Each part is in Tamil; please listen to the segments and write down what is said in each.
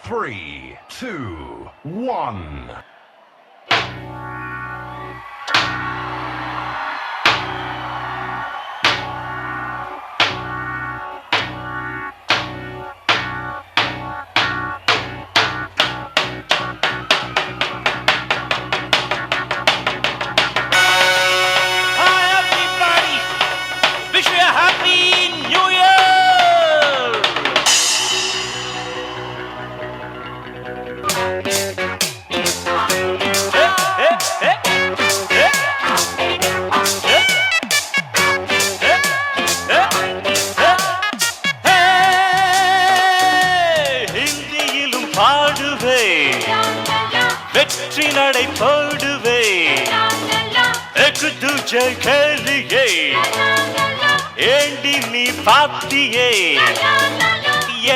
3, 2, 1. வெற்றி நடை போடுவே எக்கு தூஜை கேளியே ஏண்டி நீ பாத்தியே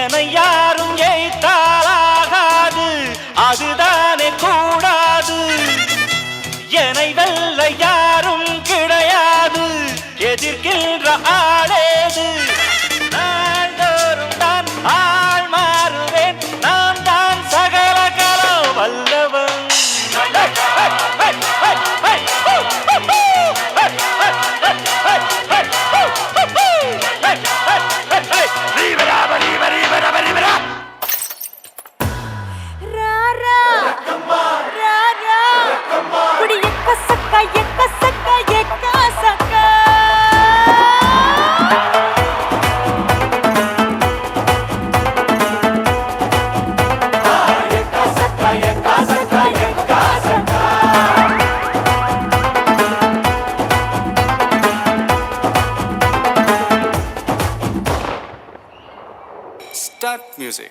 என யாரும் ஏய்த்தாலாகாது அதுதானே கூடாது என்னை வெல்ல யாரும் கிடையாது எதிர்க்கின்ற ஆளேது நாள்தோறும் தான் ஆள் மாறுவேன் நான் தான் சகல கலோ வல்லவன் Start music.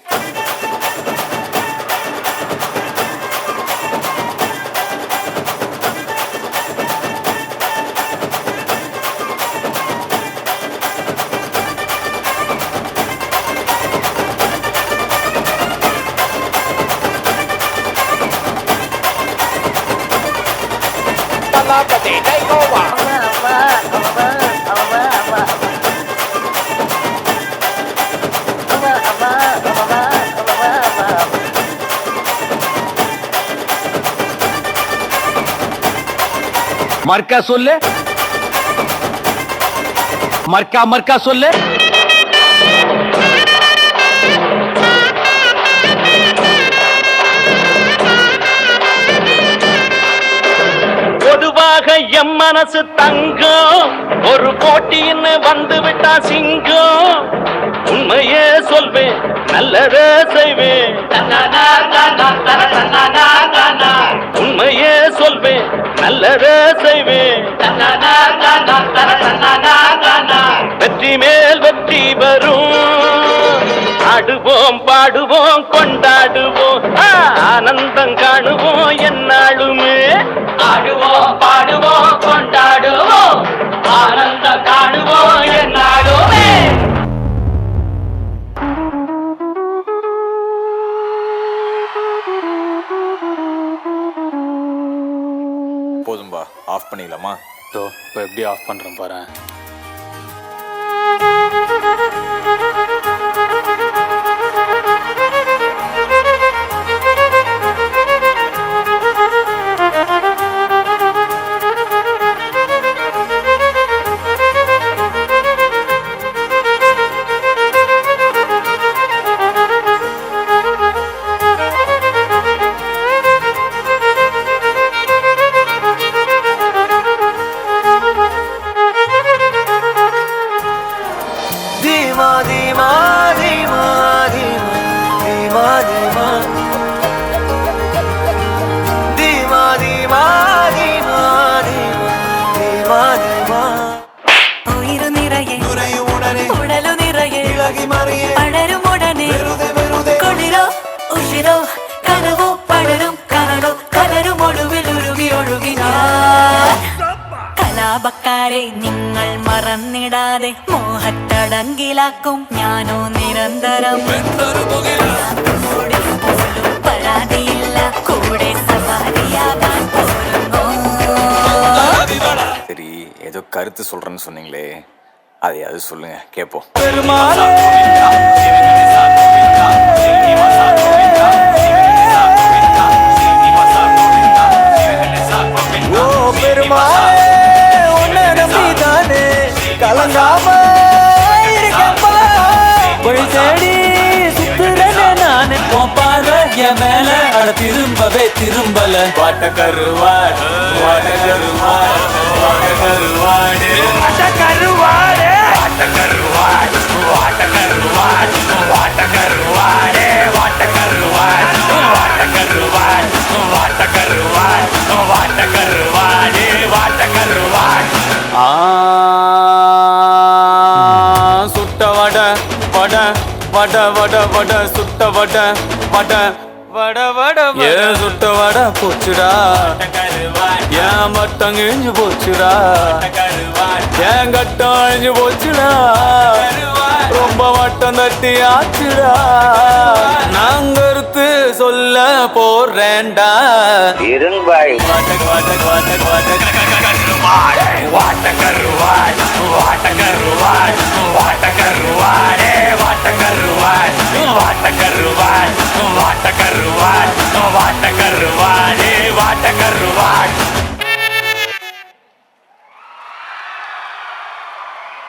மர்க்கா சொல்லு மர்க்கா சொல்லு பொதுவாக எம் மனசு தங்கம் ஒரு போட்டின்னு வந்து விட்டா சிங்கம் உண்மையே சொல்வேன் நல்லதே செய்வேன் உண்மையே சொல்வேன் நல்லதே செய்வேன் வெற்றி மேல் வெற்றி வரும் ஆடுவோம் பாடுவோம் கொண்டாடுவோம் ஆனந்தம் காணுவோம் என்னாலுமே ஆடுவோம் பாடுவோம் கொண்டாடுவோம் ஆனந்தம் காணுவோம் என்னாலுமே போதும்பா, ஆஃப் பண்ணிடலாமா? இப்போ எப்படி ஆஃப் பண்ணுறேன் பாரு. കലാപക്കാരെ നിങ്ങൾ മറന്നിടാതെ മോഹത്തടങ്കിലാക്കും ഞാനോ നിരന്തരം പരാതിയില്ല കൂടെ സവാരിയാകാൻ പോരുന്നു. சரி, ஏதோ கருத்து சொல்றேன்னு சொன்னீங்களே, அதையாவது சொல்லுங்க, கேட்போம். பெருமாளே என் மேல அட திரும்பவே திரும்பல வாட்ட கருவாடு வாட்ட கருவாடு வாட்ட கருவாடு வாட்ட கருவாடு வாட்ட கருவாடு வாட்ட கருவாடு வாட்ட கருவாடு வாட்ட கருவாடு வாட்ட கருவாடு வாட்ட கருவாடு வாட்ட கருவாடு வாட்ட கருவாடு சுட்ட வட வட வட வட வட சுட்ட வட வட வட வட ஏ சுட்ட வட போச்சுடா ஏன் மட்டம் கிழிஞ்சு போச்சுடா ஏன் கட்டம் அழிஞ்சு போச்சுடா ரொம்ப மட்டம் தட்டி ஆச்சுடா நாங்க கருத்து சொல்ல போறேன்டா இரும்பாய் வாட்டக்கருவாய் வாட்டக்கருவாய் வாட்டக்கருவாய் வாட்டக்கருவாய் வாட்டக்கருவாய் வாட்டக்கருவாய்